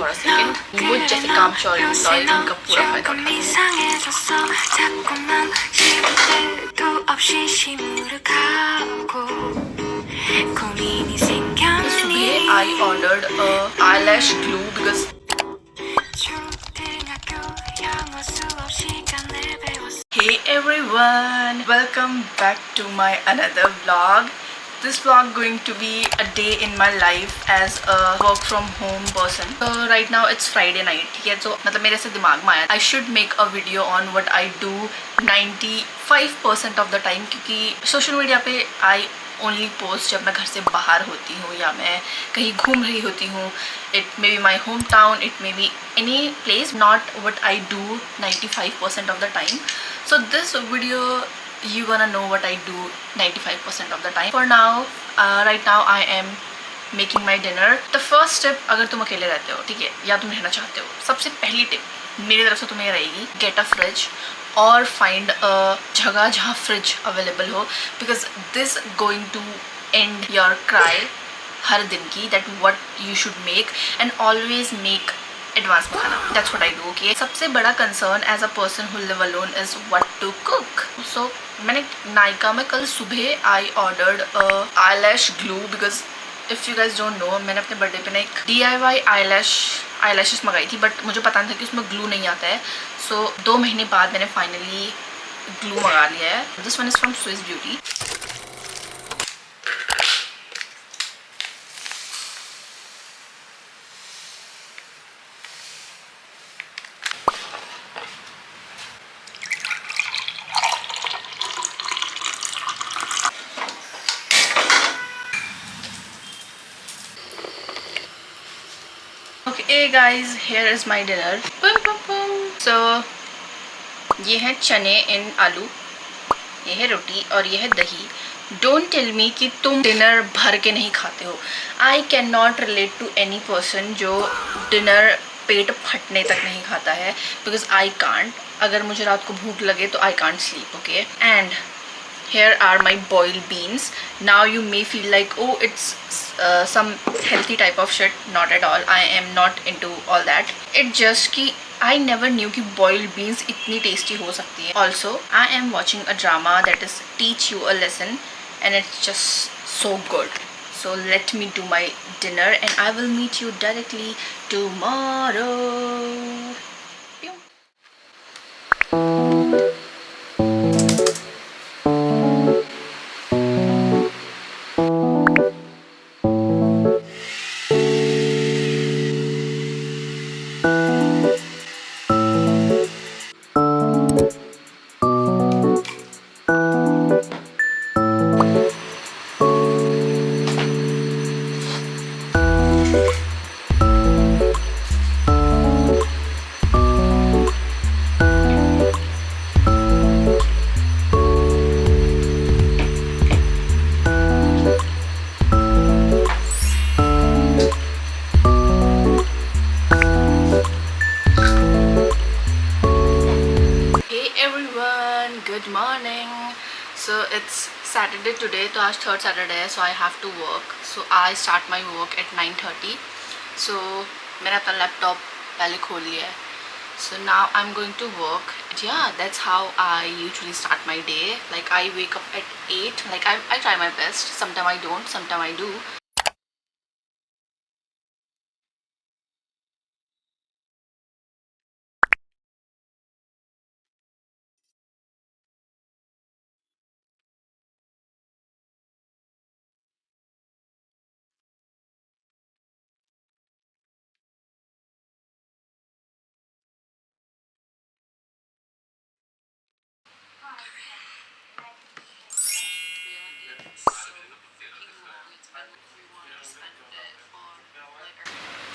For a second, मुझ जैसे कामचोर एम्प्लॉय उनका पूरा फायदा सुबह I ordered a eyelash glue because Hey everyone, welcome back to my another vlog. This vlog going to be a day in my life as a work from home person. So right now it's Friday night, ठीक है? So मतलब मेरे से दिमाग में आया I should make a video on what I do 95% of the time, क्योंकि social media पे I only post जब मैं घर से बाहर होती हूँ या मैं कहीं घूम रही होती हूँ. It may be my hometown, it may be any place, not what I do 95% of the time. So this video you gonna know what I do 95% of the time. For now, right now I am making my dinner. The first step, अगर तुम अकेले रहते हो, ठीक है, या तुम रहना चाहते हो, सबसे पहली टिप मेरी तरफ से तुम्हें रहेगी, get a fridge और find a जगह जहाँ fridge available हो, because this going to end your cry हर दिन की that what you should make, and always make advance में खाना. That's what I do. Okay. सबसे बड़ा concern as a person who live alone is what to cook. So मैंने नायका में कल सुबह I ordered a eyelash glue because if you guys don't know, मैंने अपने बर्थडे पे ना एक DIY eyelashes मंगाई थी, बट मुझे पता नहीं था कि उसमें ग्लू नहीं आता है. So 2 महीने बाद मैंने फाइनली ग्लू मंगा लिया है. This one is from Swiss Beauty. Okay guys, here is my dinner. So ये है चने इन आलू, ये है रोटी और ये है दही. Don't tell me कि तुम डिनर भर के नहीं खाते हो. I cannot relate to any person जो डिनर पेट फटने तक नहीं खाता है, because I can't. अगर मुझे रात को भूख लगे तो I can't sleep. Okay, and here are my boiled beans. Now you may feel like, oh, it's some healthy type of shit. Not at all. I am not into all that. It just कि I never knew कि boiled beans इतनी tasty हो सकती है. Also, I am watching a drama that is Teach You a Lesson, and it's just so good. So let me do my dinner, and I will meet you directly tomorrow. Good morning. So it's Saturday today, तो आज third Saturday है, so I have to work. So I start my work at 9:30. So मैंने अपना laptop पहले खोल लिया है. So now I'm going to work. Yeah, that's how I usually start my day. Like I wake up at 8. Like I try my best. Sometimes I don't, sometimes I do.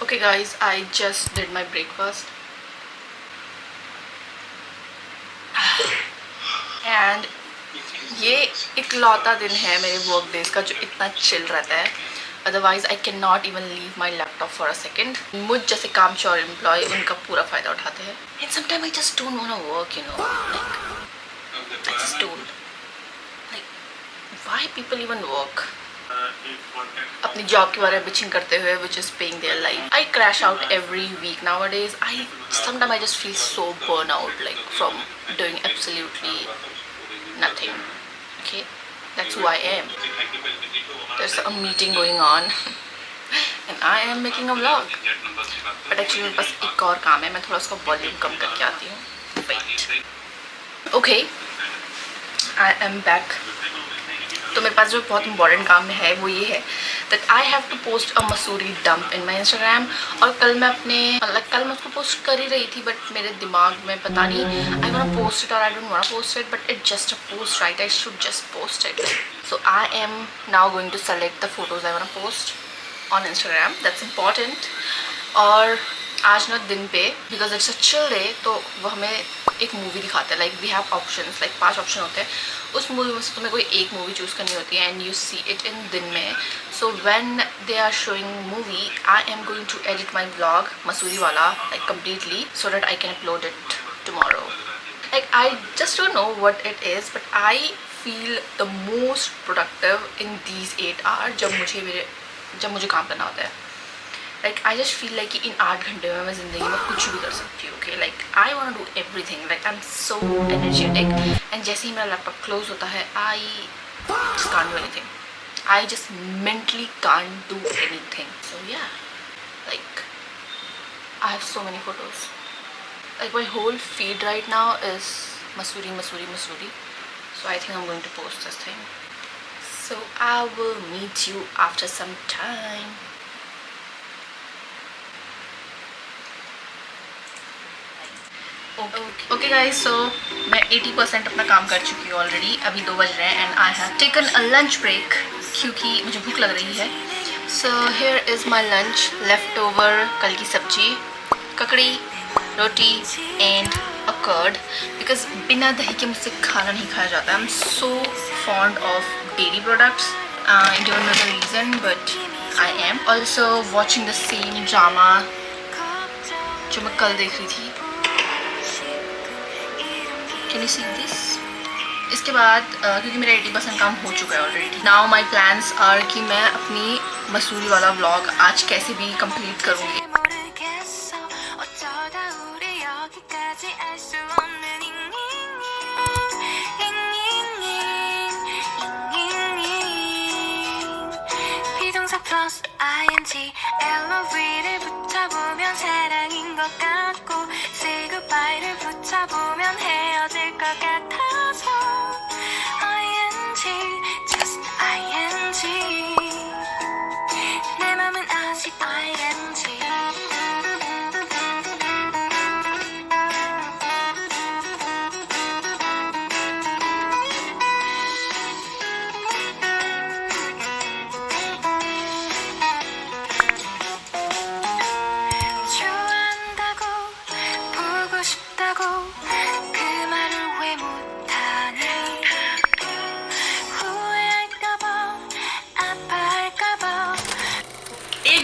Okay guys, I just did my breakfast and ये इकलौता दिन है मेरे work days का जो इतना chill रहता है. Otherwise I can not even leave my laptop for a second. मुझ जैसे कामचोर एम्प्लॉय उनका पूरा फ़ायदा उठाते हैं. And sometime I just don't want to work, you know, like I just don't. Like why people even work? अपनी job के बारे में बिचिंग करते हुए which is paying their life. I crash out every week nowadays. I sometime I just feel so burn out like from doing absolutely nothing. Okay, that's who I am. There's a meeting going on and I am making a vlog. But actually मेरे पास एक और काम है, मैं थोड़ा उसका volume कम करके आती हूँ. Wait. Okay, I am back. तो मेरे पास जो बहुत इंपॉर्टेंट काम है वो ये है that I have to post a Mussoorie dump in my Instagram. और कल मैं कल मैं उसको पोस्ट कर ही रही थी बट मेरे दिमाग में पता नहीं आई वांट पोस्ट इट और I don't want post it but it just a post right. I should just post it. So I am now going to select the photos I want post on Instagram. That's important. और आज ना दिन पे because it's a chill day तो वो हमें एक movie दिखाते हैं. Like we have options, like 5 option होते हैं. उस मूवी में से तुम्हें कोई एक मूवी चूज़ करनी होती है and you see it in दिन में. So when they are showing movie I am going to edit my vlog Mussoorie वाला like completely so that I can upload it tomorrow. Like I just don't know what it is but I feel the most productive in these 8 hours जब मुझे काम करना होता है. Like I just feel like कि in 8 घंटे में मैं ज़िंदगी में कुछ भी कर सकती हूँ. Okay, like I want to do everything. Like I am so energetic and जैसे ही मेरा लैपटॉप क्लोज होता है I just can't do anything. I just mentally can't do anything. So yeah like I have so many photos. Like my whole feed right now is Mussoorie Mussoorie Mussoorie. So I think I am going to post this thing. So I will meet you after some time. Okay guys, सो मैं 80% अपना काम कर चुकी हूँ already. अभी 2 बज रहे हैं and I have taken a lunch break क्योंकि मुझे भूख लग रही है. So here is my lunch. Leftover कल की सब्जी, ककड़ी, रोटी एंड अ कर्ड. बिकॉज बिना दही के मुझसे खाना नहीं खाया जाता. I am so fond of dairy products. I don't know the reason but I am also watching the same drama जो मैं कल देख रही थी. Can you see this? इसके बाद क्योंकि मेरा 80% काम हो चुका है already. Now my plans are कि मैं अपनी मसूरी वाला व्लॉग आज कैसे भी कंप्लीट करूँगी. LOV를 붙여보면 사랑인 것 같고 Say goodbye를 붙여보면 헤어질 것 같아서 ING, just ING 내 맘은 아직 ING.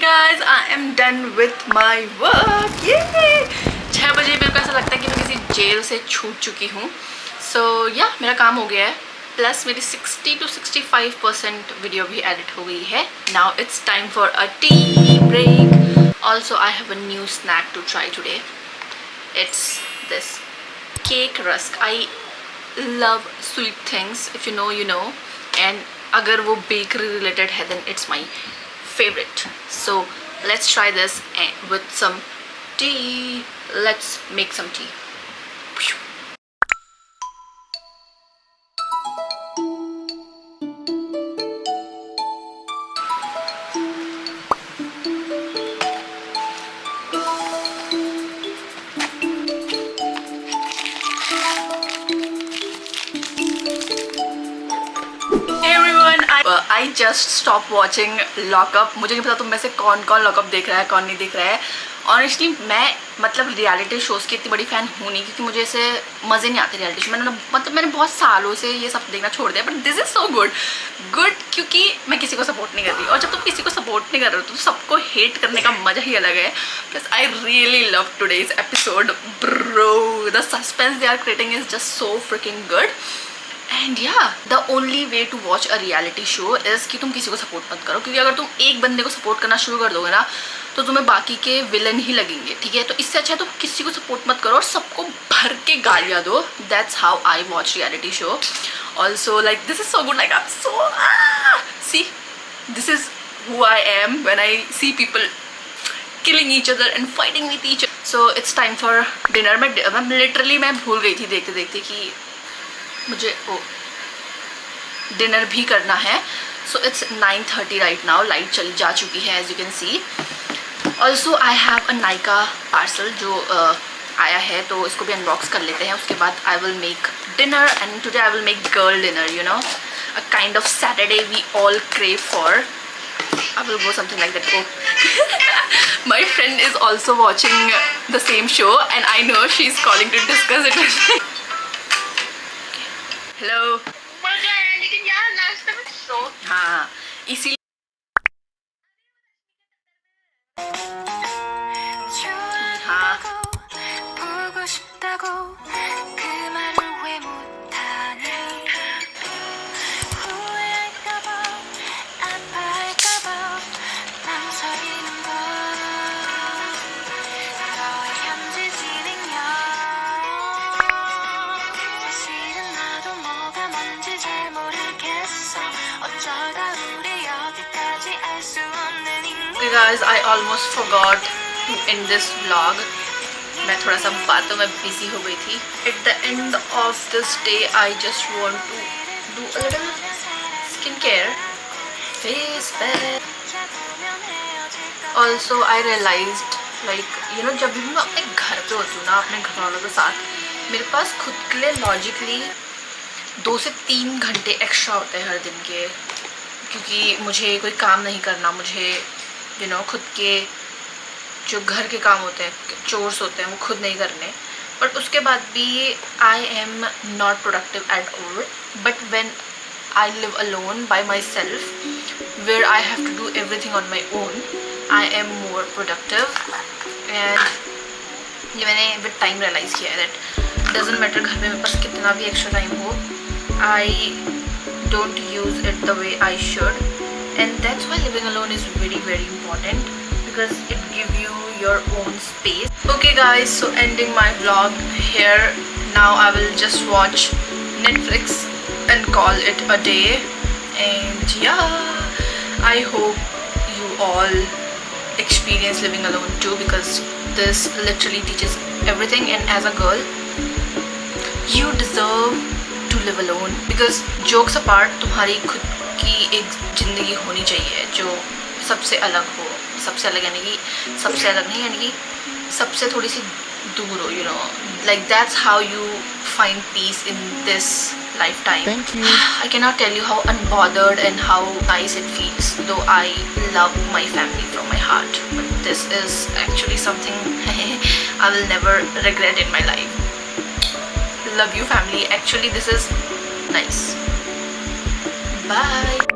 Guys, I am done with my work. Yay! 6 बजे मेरे को ऐसा लगता है कि मैं किसी जेल से छूट चुकी हूँ. सो या मेरा काम हो गया है. प्लस मेरी 60 to 65% वीडियो भी एडिट हो गई है. Now it's time for a tea break. Also I have a new snack to try today. It's this cake rusk. I love sweet things. If you know you know. And अगर वो bakery related है then it's my favorite. So let's try this with some tea. Let's make some tea. I just stopped watching lockup. मुझे नहीं पता तुम में से कौन कौन लॉकअप देख रहा है कौन नहीं देख रहा है. ऑनेस्टली मैं मतलब रियलिटी शोज़ की इतनी बड़ी फ़ैन हूँ नहीं क्योंकि मुझे ऐसे मज़े नहीं आते रियलिटी शो. मैंने बहुत सालों से ये सब देखना छोड़ दिया. But this is so good क्योंकि मैं किसी को सपोर्ट नहीं कर रही. और जब तुम किसी को सपोर्ट नहीं कर रहे हो तो सबको हेट करने का मज़ा ही अलग है. Plus I really love today's episode bro. The suspense they are creating is just so freaking good. And yeah the only way to watch a reality show is कि तुम किसी को सपोर्ट मत करो, क्योंकि अगर तुम एक बंदे को सपोर्ट करना शुरू कर दोगे ना तो तुम्हें बाकी के विलन ही लगेंगे, ठीक है। तो इससे अच्छा तुम किसी को सपोर्ट मत करो और सबको भर के गालियाँ दो. That's how I watch reality show. Also like this is so good, like I am so see this is who I am when I see people killing each other and fighting with each other. So it's time for dinner. मैं literally मैं भूल गई थी देखते देखते कि मुझे dinner भी करना है. So it's 9:30 right now. Light चली जा चुकी है as you can see. Also I have a Nykaa parcel जो आया है, तो इसको भी अनबॉक्स कर लेते हैं. उसके बाद I will make dinner and today I will make girl dinner, you know, a kind of Saturday we all crave for. I will go something like that. Oh, my friend is also watching the same show and I know she's calling to discuss it with me. Hello. लेकिन यार last में सो हाँ, इसी 보고 싶다고 그 말을 왜 못하니 후회할까봐 아파할까봐 망설이는 걸 너의 현재 진행형 실은 나도 뭐가 뭔지 잘 모르겠어 어쩌다 우리 여기까지 알 수 없는 Okay guys, I almost forgot to end this vlog. मैं थोड़ा सा बातों में बिजी हो गई थी. At the end of this day, I just want to do a little skincare, face pack. Also, I realized, like, you know, जब भी मैं अपने घर पे होती हूँ ना, अपने घर वालों के साथ, मेरे पास खुद के लिए लॉजिकली 2 से 3 घंटे एक्स्ट्रा होते हैं हर दिन के, क्योंकि मुझे कोई काम नहीं करना. मुझे you know, खुद के जो घर के काम होते हैं, चोर्स होते हैं, वो खुद नहीं करने. बट उसके बाद भी I am not productive at all. But when I live alone by myself where I have to do everything on my own, I am more productive. And ये मैंने विद टाइम रियलाइज़ किया है that doesn't matter घर में मेरे पास कितना भी extra time हो, I don't use it the way I should. And that's why living alone is very very important, because it gives you your own space. Okay guys, so ending my vlog here. Now I will just watch Netflix and call it a day. And yeah, I hope you all experience living alone too, because this literally teaches everything. And as a girl, you deserve to live alone, because jokes apart, तुम्हारी खुद की एक ज़िंदगी होनी चाहिए जो सबसे अलग हो. सबसे अलग यानी कि सबसे अलग नहीं, यानी कि सबसे थोड़ी सी दूर हो, you know, like that's how you find peace in this lifetime. Thank you. I cannot tell you how unbothered and how nice it feels, though I love my family from my heart, but this is actually something I will never regret in my life. Love you family, actually this is nice. Bye.